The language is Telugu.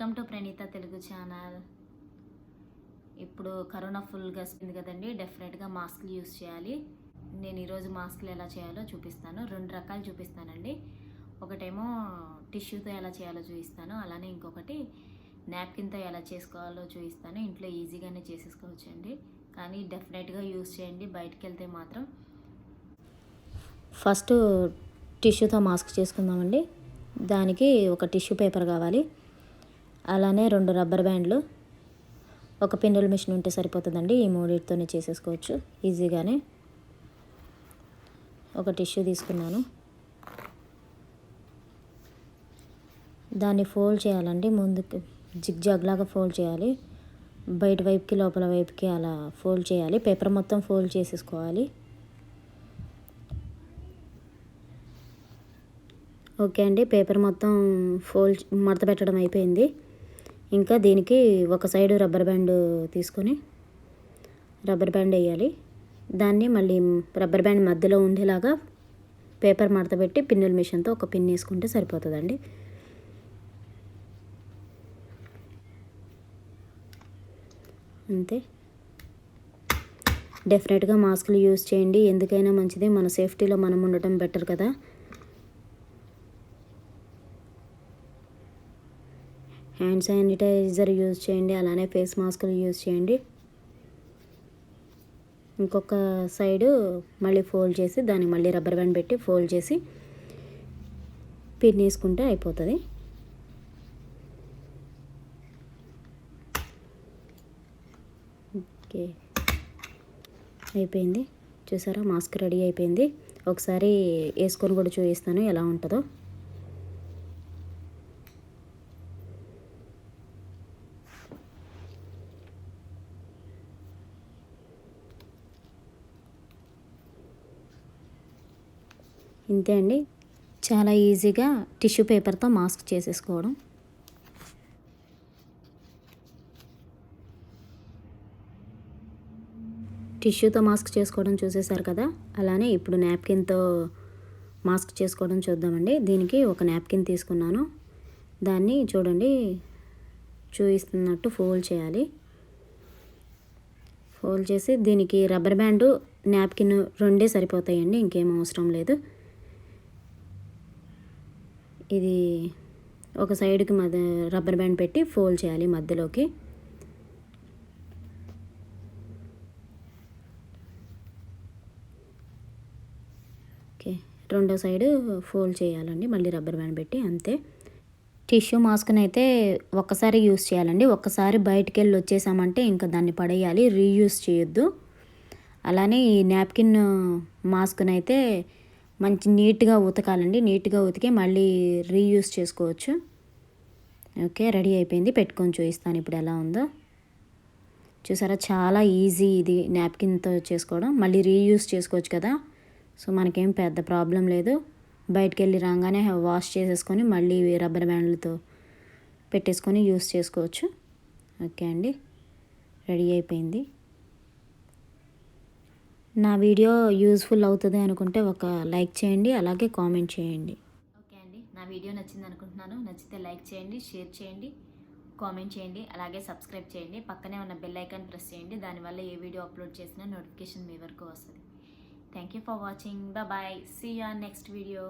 Welcome to Praneetha Telugu channel. ఇప్పుడు కరోనా ఫుల్గా వస్తుంది కదండి, డెఫినెట్గా మాస్క్లు యూస్ చేయాలి. నేను ఈరోజు మాస్క్లు ఎలా చేయాలో చూపిస్తాను. 2 రకాలు చూపిస్తానండి. ఒకటేమో టిష్యూతో ఎలా చేయాలో చూపిస్తాను, అలానే ఇంకొకటి నాప్కిన్తో ఎలా చేసుకోవాలో చూపిస్తాను. ఇంట్లో ఈజీగానే చేసేసుకోవచ్చండి, కానీ డెఫినెట్గా యూస్ చేయండి. బయటికి వెళ్తే మాత్రం ఫస్ట్ టిష్యూతో మాస్క్ చేసుకుందామండి. దానికి ఒక టిష్యూ పేపర్ కావాలి, అలానే 2 రబ్బర్ బ్యాండ్లు, ఒక పిన్నుల మిషన్ ఉంటే సరిపోతుందండి. ఈ మూడింటితోనే చేసేసుకోవచ్చు ఈజీగానే. ఒక టిష్యూ తీసుకున్నాను, దాన్ని ఫోల్డ్ చేయాలండి. ముందుకు జిగ్జాగ్ లాగా ఫోల్డ్ చేయాలి, బయట వైపుకి లోపల వైపుకి అలా ఫోల్డ్ చేయాలి. పేపర్ మొత్తం ఫోల్డ్ చేసేసుకోవాలి. ఓకే అండి, పేపర్ మొత్తం ఫోల్డ్ మడత పెట్టడం అయిపోయింది. ఇంకా దీనికి ఒక సైడు రబ్బర్ బ్యాండ్ తీసుకొని రబ్బర్ బ్యాండ్ వేయాలి. దాన్ని మళ్ళీ రబ్బర్ బ్యాండ్ మధ్యలో ఉండేలాగా పేపర్ మడత పెట్టి పిన్నుల మిషన్తో ఒక పిన్ వేసుకుంటే సరిపోతుందండి. అంతే. డెఫినెట్గా మాస్కులు యూజ్ చేయండి, ఎందుకైనా మంచిది. మన సేఫ్టీలో మనం ఉండటం బెటర్ కదా. హ్యాండ్ శానిటైజర్ యూజ్ చేయండి, అలానే ఫేస్ మాస్కులు యూజ్ చేయండి. ఇంకొక సైడు మళ్ళీ ఫోల్డ్ చేసి దాన్ని మళ్ళీ రబ్బర్ బ్యాండ్ పెట్టి ఫోల్డ్ చేసి పిన్ వేసుకుంటే అయిపోతుంది. ఓకే, అయిపోయింది. చూసారా, మాస్క్ రెడీ అయిపోయింది. ఒకసారి వేసుకొని కూడా చూపిస్తాను ఎలా ఉంటుందో. ఇంతే అండి, చాలా ఈజీగా టిష్యూ పేపర్తో మాస్క్ చేసేసుకోవడం. టిష్యూతో మాస్క్ చేసుకోవడం చూసేశారు కదా, అలానే ఇప్పుడు నాప్కిన్తో మాస్క్ చేసుకోవడం చూద్దామండి. దీనికి ఒక నాప్కిన్ తీసుకున్నాను, దాన్ని చూడండి చూపిస్తున్నట్టు ఫోల్డ్ చేయాలి. ఫోల్డ్ చేసి దీనికి రబ్బర్ బ్యాండు నాప్కిన్ 2 సరిపోతాయండి, ఇంకేం అవసరం లేదు. ఇది ఒక సైడ్కి రబ్బర్ బ్యాండ్ పెట్టి ఫోల్డ్ చేయాలి మధ్యలోకి. ఓకే, రెండో సైడు ఫోల్డ్ చేయాలండి మళ్ళీ రబ్బర్ బ్యాండ్ పెట్టి. అంతే. టిష్యూ మాస్క్ని అయితే ఒక్కసారి యూస్ చేయాలండి. ఒక్కసారి బయటికి వెళ్ళి వచ్చేసామంటే ఇంకా దాన్ని పడేయాలి, రీయూస్ చేయొద్దు. అలానే ఈ నాప్కిన్ మాస్క్ని అయితే మంచి నీట్గా ఉతకాలండి. నీట్గా ఉతికి మళ్ళీ రీయూస్ చేసుకోవచ్చు. ఓకే, రెడీ అయిపోయింది. పెట్టుకొని చూపిస్తాను ఇప్పుడు ఎలా ఉందో. చూసారా, చాలా ఈజీ ఇది నాప్కిన్తో చేసుకోవడం. మళ్ళీ రీయూస్ చేసుకోవచ్చు కదా, సో మనకేం పెద్ద ప్రాబ్లం లేదు. బయటికి వెళ్ళి రాగానే వాష్ చేసేసుకొని మళ్ళీ రబ్బర్ బ్యాండ్లతో పెట్టేసుకొని యూస్ చేసుకోవచ్చు. ఓకే అండి, రెడీ అయిపోయింది. నా వీడియో యూజ్ఫుల్ అవుతుంది అనుకుంటే ఒక లైక్ చేయండి, అలాగే కామెంట్ చేయండి. ఓకే అండి, నా వీడియో నచ్చింది అనుకుంటున్నాను. నచ్చితే లైక్ చేయండి, షేర్ చేయండి, కామెంట్ చేయండి, అలాగే సబ్స్క్రైబ్ చేయండి. పక్కనే ఉన్న బెల్ ఐకాన్ ప్రెస్ చేయండి, దానివల్ల ఏ వీడియో అప్లోడ్ చేసినా నోటిఫికేషన్ మీ వరకు వస్తుంది. Thank you for watching. Bye. See you on next video.